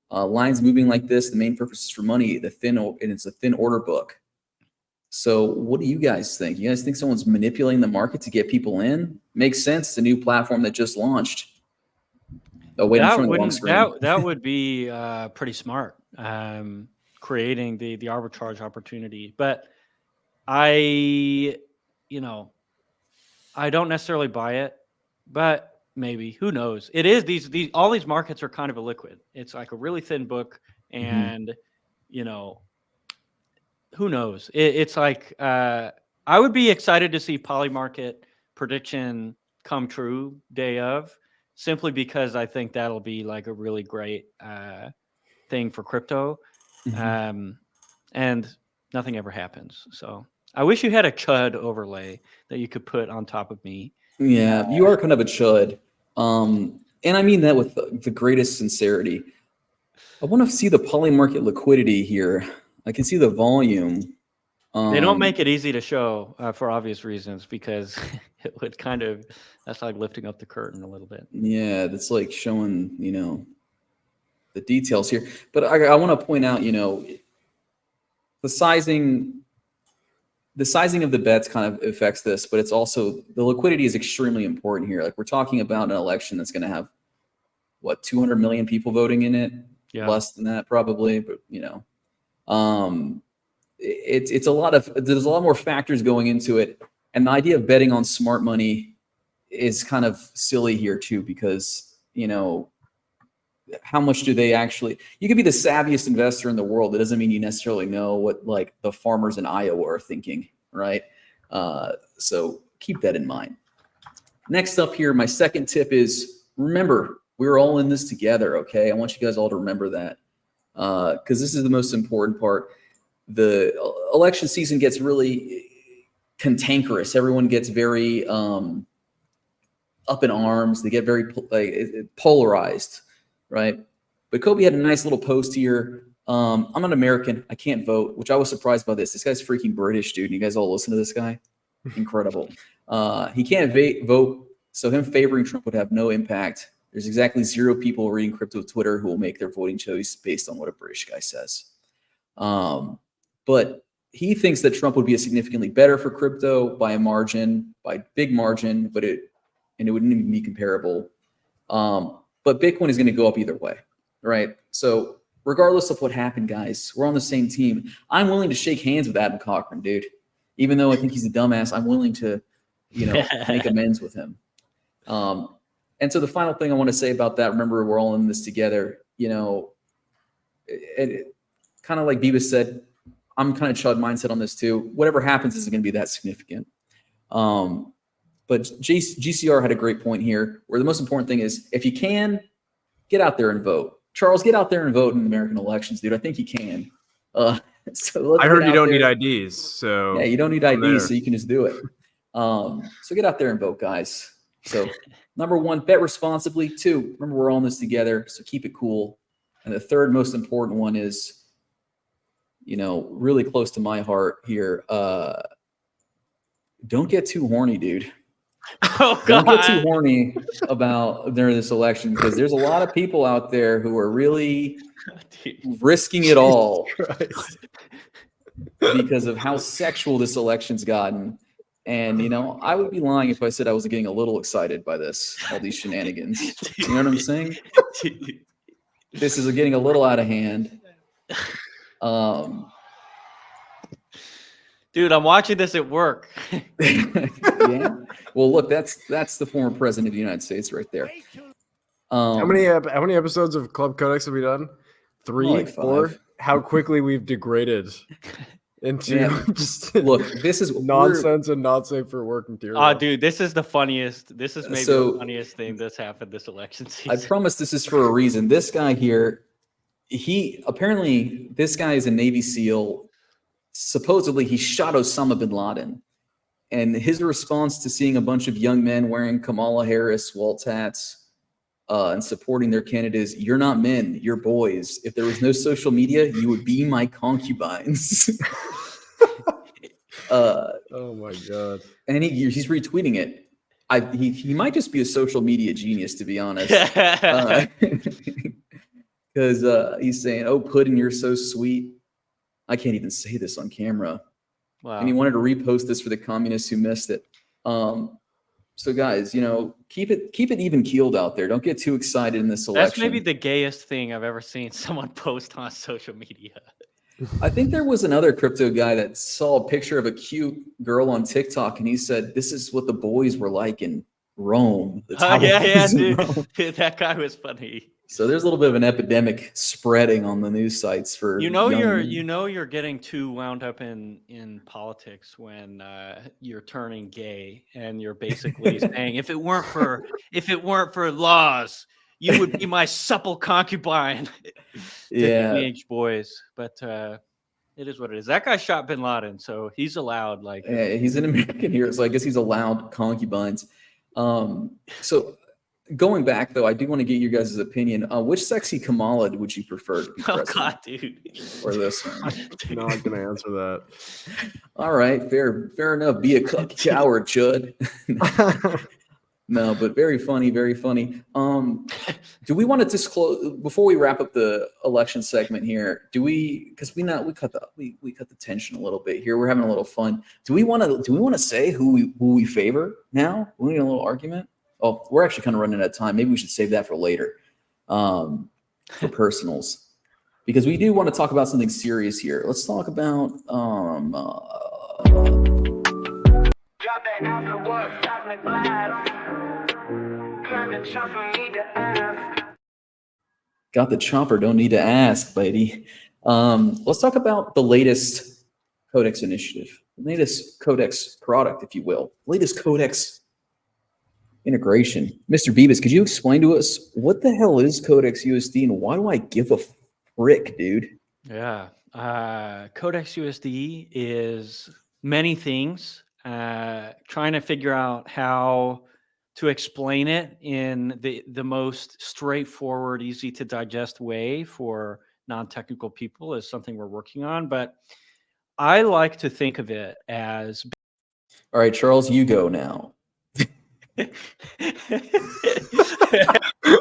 Lines moving like this, the main purpose is for money, and it's a thin order book. So what do you guys think? You guys think someone's manipulating the market to get people in? Makes sense. It's a new platform that just launched. Oh, wait, I'm showing the wrong screen. That would be pretty smart, creating the arbitrage opportunity. But I don't necessarily buy it, but maybe, who knows? It is all these markets are kind of illiquid. It's like a really thin book, and who knows? It's like I would be excited to see Poly market prediction come true day of, simply because I think that'll be like a really great thing for crypto. And nothing ever happens. So I wish you had a chud overlay that you could put on top of me. Yeah, you are kind of a chud. And I mean that with the greatest sincerity. I want to see the Poly market liquidity here. I can see the volume. They don't make it easy to show for obvious reasons, because it would that's like lifting up the curtain a little bit. Yeah, that's like showing, the details here. But I want to point out, the sizing of the bets kind of affects this, but it's also the liquidity is extremely important here. Like, we're talking about an election that's going to have 200 million people voting in it, less than that probably, but it's a lot of, there's a lot more factors going into it. And the idea of betting on smart money is kind of silly here too, because, how much do they actually, you could be the savviest investor in the world. That doesn't mean you necessarily know what like the farmers in Iowa are thinking, right? So keep that in mind. Next up here, my second tip is, remember, we're all in this together, okay? I want you guys all to remember that, because this is the most important part. The election season gets really cantankerous. Everyone gets very up in arms. They get very polarized, right? But Kobe had a nice little post here. I'm an American. I can't vote, which I was surprised by this. This guy's freaking British, dude. And you guys all listen to this guy? Incredible. He can't vote, so him favoring Trump would have no impact. There's exactly 0 people reading crypto Twitter who will make their voting choice based on what a British guy says. But he thinks that Trump would be significantly better for crypto by a margin, by big margin, but it wouldn't even be comparable. But Bitcoin is going to go up either way, right? So regardless of what happened, guys, we're on the same team. I'm willing to shake hands with Adam Cochran, dude. Even though I think he's a dumbass, I'm willing to, make amends with him. And so the final thing I want to say about that, remember, we're all in this together. It kind of like Beavis said, I'm kind of Chud mindset on this too. Whatever happens isn't going to be that significant. But GCR had a great point here, where the most important thing is, if you can, get out there and vote. Charles, get out there and vote in American elections, dude. I think you can. So I heard you don't need IDs. So yeah, you don't need IDs, so you can just do it. So get out there and vote, guys. So number 1, bet responsibly. 2, remember, we're all in this together, so keep it cool. And the third most important one is, really close to my heart here. Don't get too horny, dude. Oh, God. Don't get too horny during this election, because there's a lot of people out there who are really risking it all because of how sexual this election's gotten. And, I would be lying if I said I was getting a little excited by this, all these shenanigans. You know what I'm saying? This is getting a little out of hand. Dude, I'm watching this at work. Yeah. Well, look, that's the former president of the United States right there. How many episodes of Club Cod3x have we done? 3, like 4? 5. How quickly we've degraded into just look, this is nonsense and not safe for work material. Oh, dude, this is the funniest. This is maybe the funniest thing that's happened this election season. I promise this is for a reason. This guy here, this guy is a Navy SEAL. Supposedly, he shot Osama bin Laden. And his response to seeing a bunch of young men wearing Kamala Harris Waltz hats and supporting their candidate is, "You're not men, you're boys. If there was no social media, you would be my concubines." Oh my God. And he's retweeting it. He might just be a social media genius, to be honest. Because he's saying, "Oh, Puddin', you're so sweet." I can't even say this on camera. Wow. And he wanted to repost this for the communists who missed it. So guys, keep it even keeled out there. Don't get too excited in this election. That's maybe the gayest thing I've ever seen someone post on social media. I think there was another crypto guy that saw a picture of a cute girl on TikTok, and he said, "This is what the boys were like in Rome." Yeah, dude. That guy was funny. So there's a little bit of an epidemic spreading on the news sites for you're getting too wound up in politics when you're turning gay, and you're basically saying, if it weren't for laws, you would be my supple concubine. Yeah, teenage boys. But it is what it is. That guy shot bin Laden, so he's allowed. He's an American hero, so I guess he's allowed concubines. So Going back though, I do want to get your guys' opinion. Which sexy Kamala would you prefer to be Oh president? God, dude. Or this one? Not gonna answer that. All right, fair enough. Be a coward, Chud. No, but very funny, very funny. Do we want to disclose before we wrap up the election segment here? Do we? Because we cut the tension a little bit here. We're having a little fun. Do we want to say who we favor now? We need a little argument. Oh, we're actually kind of running out of time. Maybe we should save that for later, for personals, because we do want to talk about something serious here. Let's talk about Got the chopper, don't need to ask, lady. Let's talk about the latest Codex initiative, the latest Codex product, if you will, latest Codex integration. Mr. Beavis, could you explain to us what the hell is Codex USD and why do I give a frick, dude? Yeah. Codex USD is many things. Trying to figure out how to explain it in the most straightforward, easy to digest way for non-technical people is something we're working on. But I like to think of it as... All right, Charles, you go now.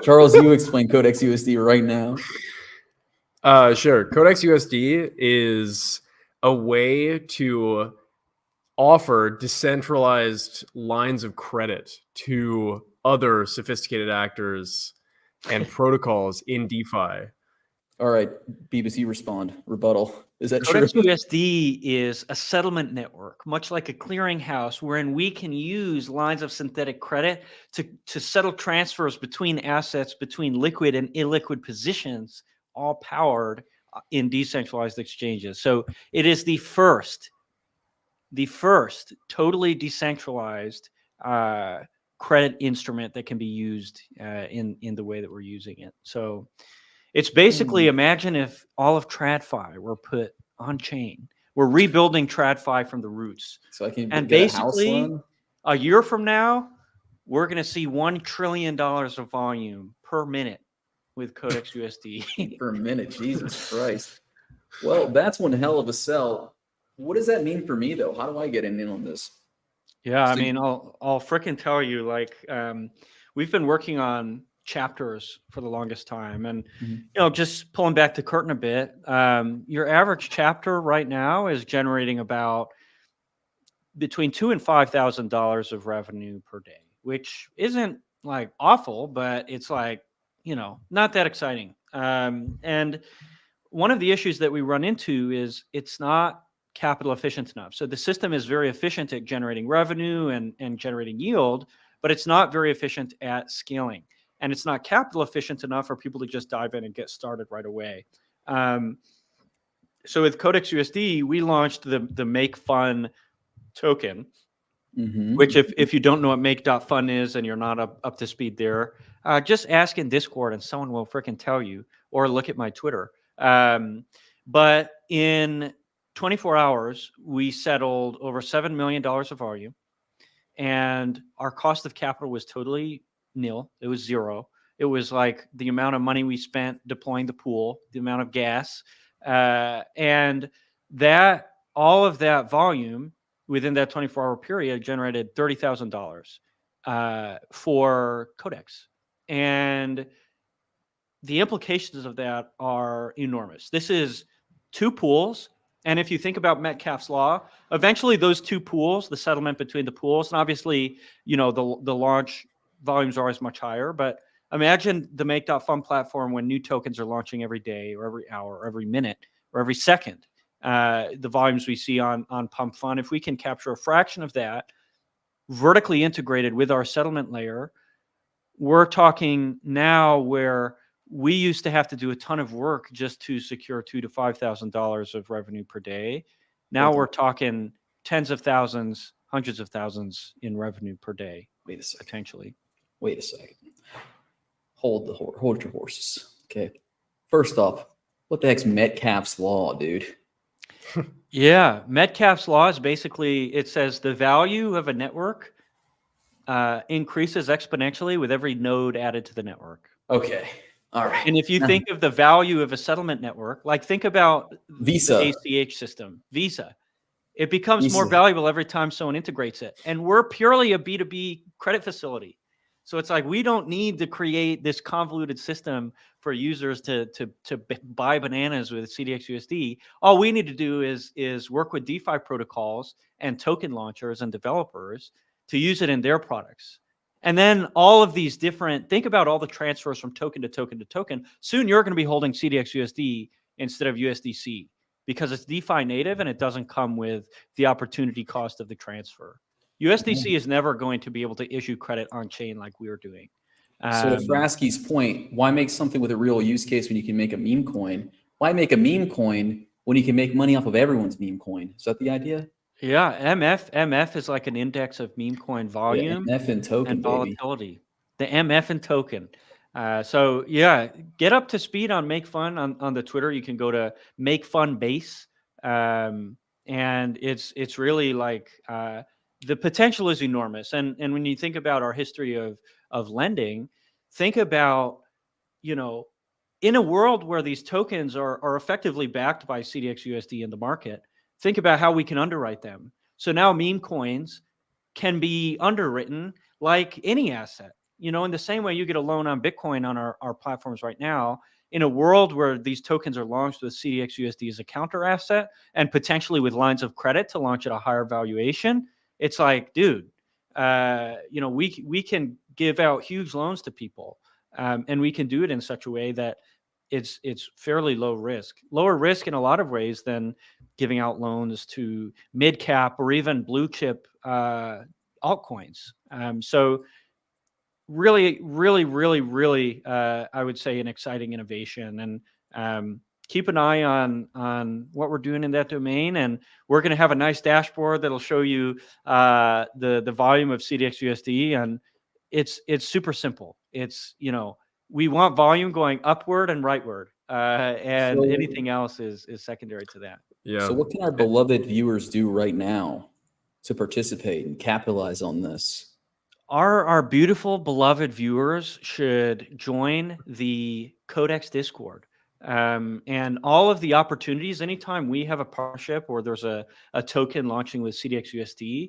Charles, you explain Codex USD right now. Sure. Codex USD is a way to offer decentralized lines of credit to other sophisticated actors and protocols in DeFi. All right, Beavis, you respond. Rebuttal. Is that Codex true? USD is a settlement network, much like a clearinghouse, wherein we can use lines of synthetic credit to settle transfers between assets, between liquid and illiquid positions, all powered in decentralized exchanges. So it is the first totally decentralized credit instrument that can be used in the way that we're using it. So it's basically, imagine if all of TradFi were put on chain. We're rebuilding TradFi from the roots. So I can And get a house basically, loan? a year from now, we're going to see $1 trillion of volume per minute with Codex USD. Per minute, Jesus Christ. Well, that's one hell of a sell. What does that mean for me, though? How do I get in on this? Yeah, I So- mean, I'll frickin' tell you, like, we've been working on chapters for the longest time, and you know, just pulling back the curtain a bit, your average chapter right now is generating about between $2,000 and $5,000 of revenue per day, which isn't like awful, but it's like, you know, not that exciting. And one of the issues that we run into is it's not capital efficient enough. So the system is very efficient at generating revenue and generating yield, but it's not very efficient at scaling. And it's not capital efficient enough for people to just dive in and get started right away. So with Codex USD, we launched the Make Fun token, which if you don't know what make.fun is and you're not up to speed there, just ask in Discord and someone will freaking tell you, or look at my Twitter. But in 24 hours, we settled over $7 million of volume, and our cost of capital was totally nil. It was zero. It was like the amount of money we spent deploying the pool, the amount of gas, and that all of that volume within that 24-hour period generated $30,000 for Codex. And the implications of that are enormous. This is two pools. And if you think about Metcalfe's law, eventually those two pools, the settlement between the pools, and obviously, you know, the launch volumes are always much higher, but imagine the Make.Fun platform when new tokens are launching every day or every hour or every minute or every second. The volumes we see on Pump Fun, if we can capture a fraction of that vertically integrated with our settlement layer, we're talking now where we used to have to do a ton of work just to secure $2,000 to $5,000 of revenue per day. Now we're talking tens of thousands, hundreds of thousands in revenue per day. Wait a second. Potentially. Wait a second. Hold your horses. Okay. First off, what the heck's Metcalfe's law, dude? Yeah, Metcalfe's law is basically, it says the value of a network increases exponentially with every node added to the network. Okay. All right. And if you think of the value of a settlement network, like think about Visa. the ACH system, Visa, it becomes more Visa. valuable every time someone integrates it. And we're purely a B2B credit facility. So it's like, we don't need to create this convoluted system for users to buy bananas with CDXUSD. All we need to do is work with DeFi protocols and token launchers and developers to use it in their products. And then all of these different, think about all the transfers from token to token to token. Soon you're going to be holding CDXUSD instead of USDC because it's DeFi native and it doesn't come with the opportunity cost of the transfer. USDC is never going to be able to issue credit on chain like we are doing. So to Frasky's point, why make something with a real use case when you can make a meme coin? Why make a meme coin when you can make money off of everyone's meme coin? Is that the idea? Yeah, MF is like an index of meme coin volume, MF and token, and baby. volatility. The MF and token. So yeah, get up to speed on Make Fun on the Twitter. You can go to Make Fun Base, and it's really like the potential is enormous. And when you think about our history of lending, think about, you know, in a world where these tokens are effectively backed by CDXUSD in the market, think about how we can underwrite them. So now meme coins can be underwritten like any asset. You know, in the same way you get a loan on Bitcoin on our platforms right now, in a world where these tokens are launched with CDXUSD as a counter asset and potentially with lines of credit to launch at a higher valuation, it's like, dude, you know, we can give out huge loans to people, and we can do it in such a way that it's fairly low risk, lower risk in a lot of ways than giving out loans to mid cap or even blue chip altcoins. So really, I would say an exciting innovation, and keep an eye on what we're doing in that domain. And we're going to have a nice dashboard that'll show you the volume of CDXUSD, and it's super simple. It's, you know, we want volume going upward and rightward, and So- anything else is secondary to that. Yeah. So what can our beloved viewers do right now to participate and capitalize on this? Our beautiful beloved viewers should join the Cod3x Discord, and all of the opportunities. Anytime we have a partnership or there's a token launching with CDXUSD,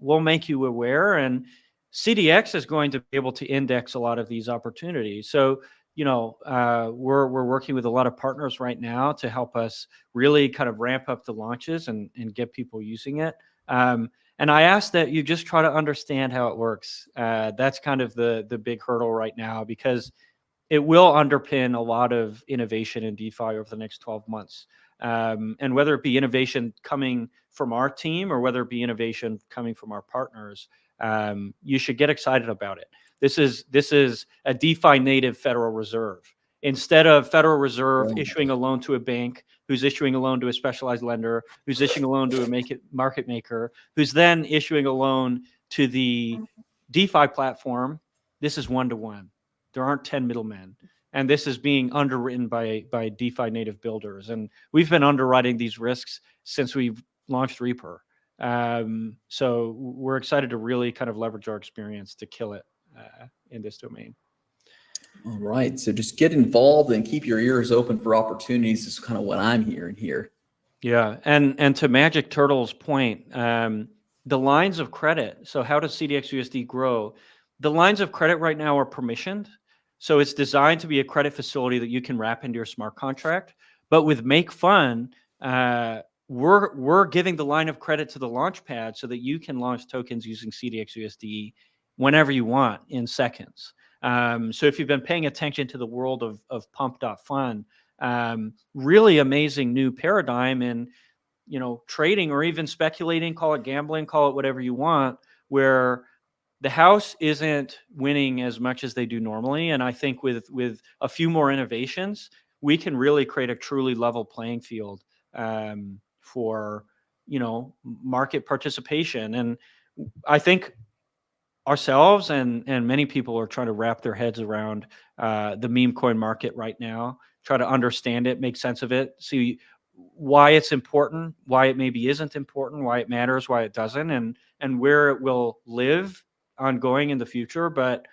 we'll make you aware, and CDX is going to be able to index a lot of these opportunities. So, you know, we're working with a lot of partners right now to help us really kind of ramp up the launches and get people using it. And I ask that you just try to understand how it works. That's kind of the big hurdle right now, because it will underpin a lot of innovation in DeFi over the next 12 months. And whether it be innovation coming from our team or whether it be innovation coming from our partners, you should get excited about it. This is a DeFi native Federal Reserve. Instead of Federal Reserve issuing a loan to a bank, who's issuing a loan to a specialized lender, who's issuing a loan to a market maker, who's then issuing a loan to the DeFi platform, this is one-to-one. There aren't 10 middlemen. And this is being underwritten by DeFi native builders. And we've been underwriting these risks since we've launched Reaper. So we're excited to really kind of leverage our experience to kill it in this domain. All right. So just get involved and keep your ears open for opportunities is kind of what I'm hearing here. Yeah. And to Magic Turtle's point, the lines of credit. So how does CDXUSD grow? The lines of credit right now are permissioned. So it's designed to be a credit facility that you can wrap into your smart contract. But with Make Fun, we're giving the line of credit to the launch pad so that you can launch tokens using CDXUSD whenever you want in seconds. So if you've been paying attention to the world of Pump.Fun, really amazing new paradigm in, you know, trading or even speculating, call it gambling, call it whatever you want, where the house isn't winning as much as they do normally. And I think with a few more innovations, we can really create a truly level playing field for, you know, market participation. And I think ourselves and many people are trying to wrap their heads around the meme coin market right now, try to understand it, make sense of it, see why it's important, why it maybe isn't important, why it matters, why it doesn't, and where it will live ongoing in the future. But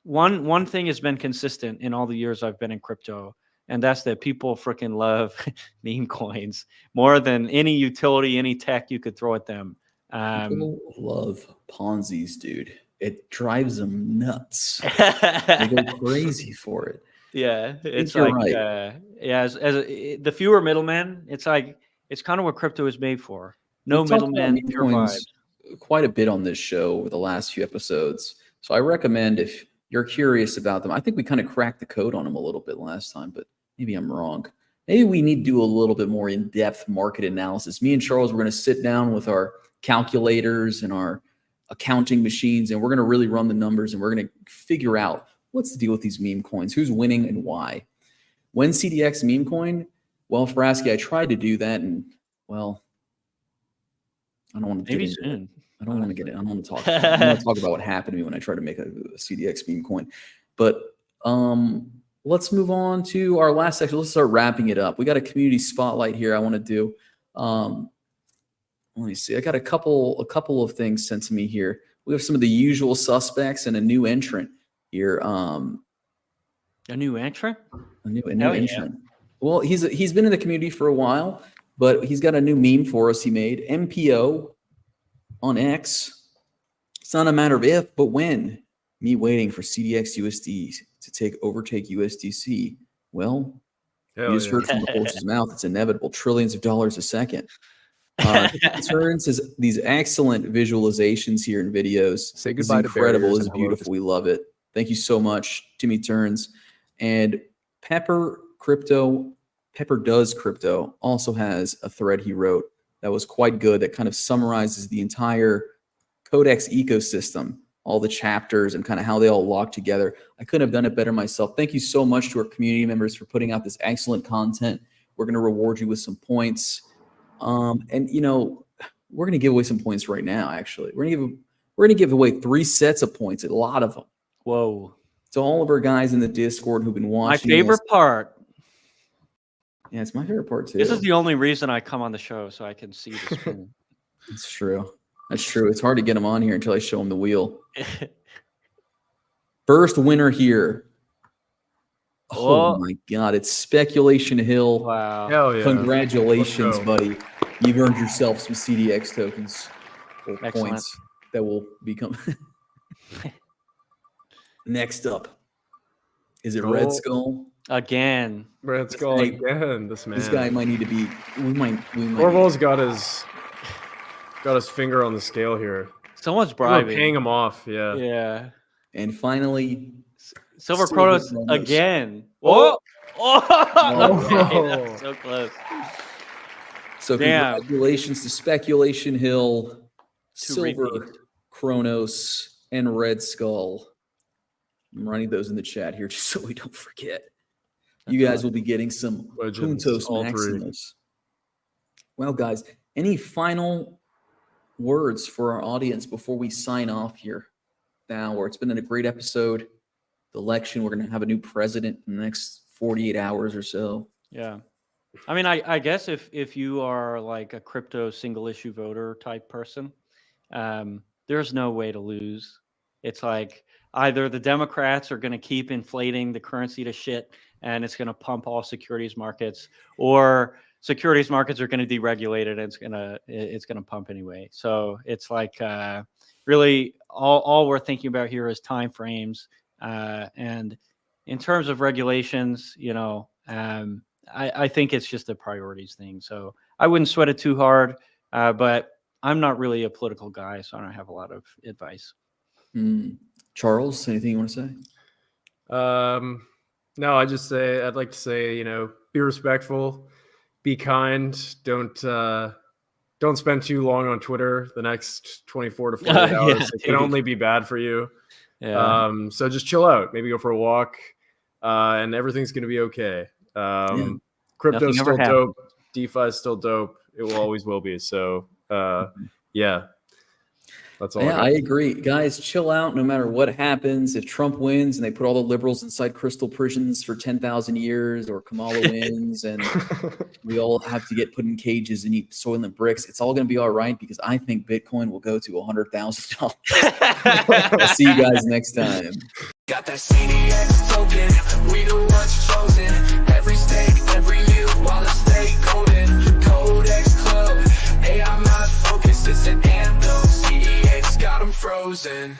one thing has been consistent in all the years I've been in crypto, and that's that people freaking love meme coins more than any utility, any tech you could throw at them. People love Ponzi's, dude. It drives them nuts. They go crazy for it. Yeah, it's you're like right. the fewer middlemen, it's like it's kind of what crypto is made for. No We've talked about middlemen, meme pure coins vibes. quite a bit on this show over the last few episodes. So I recommend if you're curious about them. I think we kind of cracked the code on them a little bit last time, but maybe I'm wrong. Maybe we need to do a little bit more in-depth market analysis. Me and Charles, we're going to sit down with our calculators and our accounting machines, and we're going to really run the numbers, and we're going to figure out what's the deal with these meme coins, who's winning and why. When CDX meme coin? Well, Frasky, I tried to do that, and well, I don't want to Maybe get into soon. it. I don't want to get it. I don't want to talk. I want to talk about what happened to me when I tried to make a CDX meme coin. But let's move on to our last section. Let's start wrapping it up. We got a community spotlight here. I want to do. Let me see. I got a couple of things sent to me here. We have some of the usual suspects and a new entrant here. A new entrant? A new entrant. Yeah. Well, he's been in the community for a while, but he's got a new meme for us. He made MPO on X. It's not a matter of if, but when. Me waiting for CDX USD to overtake USDC. Well, you just heard from the horse's mouth. It's inevitable. Trillions of dollars a second. Turns is these excellent visualizations here in videos. Say goodbye to incredible. It's beautiful. We love it. Thank you so much, Timmy Turns. And Pepper Does Crypto also has a thread he wrote that was quite good, that kind of summarizes the entire Codex ecosystem, all the chapters and kind of how they all lock together. I couldn't have done it better myself. Thank you so much to our community members for putting out this excellent content. We're going to reward you with some points. And you know, we're going to give away some points right now. Actually, we're going to give away 3 sets of points, a lot of them. Whoa! To all of our guys in the Discord who've been watching. My favorite part. Yeah, it's my favorite part too. This is the only reason I come on the show, so I can see the screen. It's true. That's true. It's hard to get them on here until I show them the wheel. First winner here. Oh my God! It's Speculation Hill. Wow! Hell yeah. Congratulations, buddy! You've earned yourself some CDX tokens or points that will become. Next up, is it Red Skull again? Red Skull again. This guy might need to be. We might. Orval's got his finger on the scale here. Someone's bribing. We're paying him off. Yeah. Yeah. And finally, Silver Chronos again. Oh! That's so close. So congratulations to Speculation Hill, Silver Chronos, and Red Skull. I'm writing those in the chat here just so we don't forget. You guys will be getting some Puntos Maximus. Well, guys, any final words for our audience before we sign off here? Now, where it's been a great episode. The election, we're going to have a new president in the next 48 hours or so. Yeah. I mean, I guess if you are like a crypto single issue voter type person, there's no way to lose. It's like either the Democrats are going to keep inflating the currency to shit and it's going to pump all securities markets, or securities markets are going to deregulate it and it's going to pump anyway. So it's like really all we're thinking about here is time frames. And in terms of regulations, you know, I think it's just a priorities thing. So I wouldn't sweat it too hard, but I'm not really a political guy, so I don't have a lot of advice. Charles, anything you want to say? No, I'd like to say, you know, be respectful, be kind, don't spend too long on Twitter the next 24 to 48 hours. It can only be bad for you. Yeah. So just chill out, maybe go for a walk, and everything's going to be okay. Crypto's still dope. DeFi is still dope. It will always will be. So, yeah. That's all. Yeah, I agree. Guys, chill out no matter what happens. If Trump wins and they put all the liberals inside crystal prisons for 10,000 years, or Kamala wins and we all have to get put in cages and eat Soylent bricks, it's all going to be all right because I think Bitcoin will go to $100,000. I'll see you guys next time. Got that CDX token, we the ones chosen. Every stake, every year, while I stay golden. Cod3x Club, AI not focused, it's an anthem. CEX got 'em frozen.